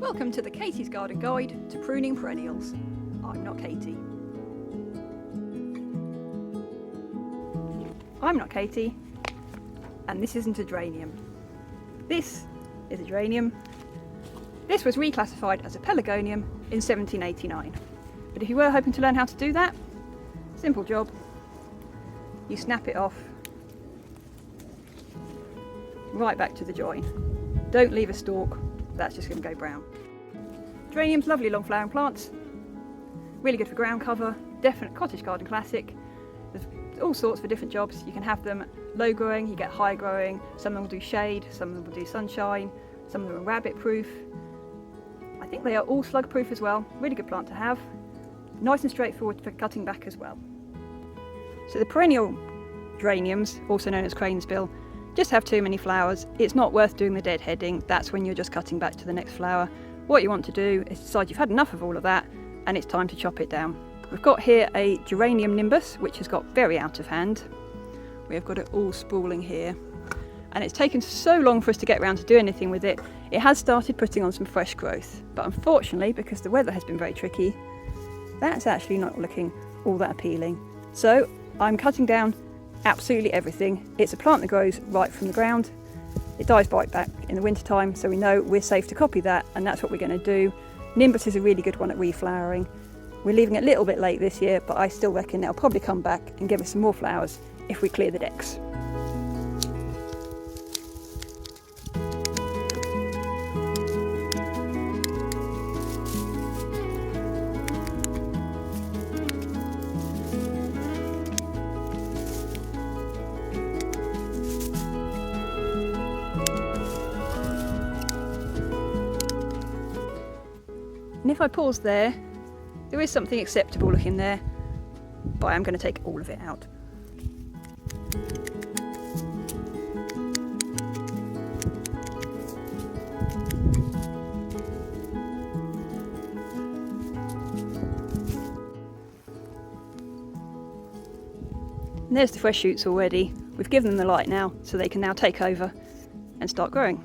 Welcome to the Katie's Garden Guide to Pruning Perennials. I'm not Katie. I'm not Katie, and this isn't a geranium. This is a geranium. This was reclassified as a pelargonium in 1789. But if you were hoping to learn how to do that, simple job. You snap it off right back to the join. Don't leave a stalk, that's just going to go brown. Geraniums, lovely long flowering plants, really good for ground cover, definite cottage garden classic. There's all sorts for different jobs. You can have them low growing, you get high growing, some of them will do shade, some of them will do sunshine, some of them are rabbit proof. I think they are all slug proof as well, really good plant to have. Nice and straightforward for cutting back as well. So the perennial geraniums, also known as cranesbill, just have too many flowers. It's not worth doing the deadheading. That's when you're just cutting back to the next flower. What you want to do is decide you've had enough of all of that and it's time to chop it down. We've got here a geranium nimbus which has got very out of hand. We've got it all sprawling here and it's taken so long for us to get around to do anything with it. It has started putting on some fresh growth, but unfortunately, because the weather has been very tricky, that's actually not looking all that appealing. So I'm cutting down absolutely everything. It's a plant that grows right from the ground. It dies right back in the winter time, so we know we're safe to copy that, and that's what we're going to do. Nimbus is a really good one at reflowering. We're leaving it a little bit late this year, but I still reckon it'll probably come back and give us some more flowers if we clear the decks. And if I pause there, there is something acceptable looking there, but I'm going to take all of it out. And there's the fresh shoots already. We've given them the light now, so they can now take over and start growing.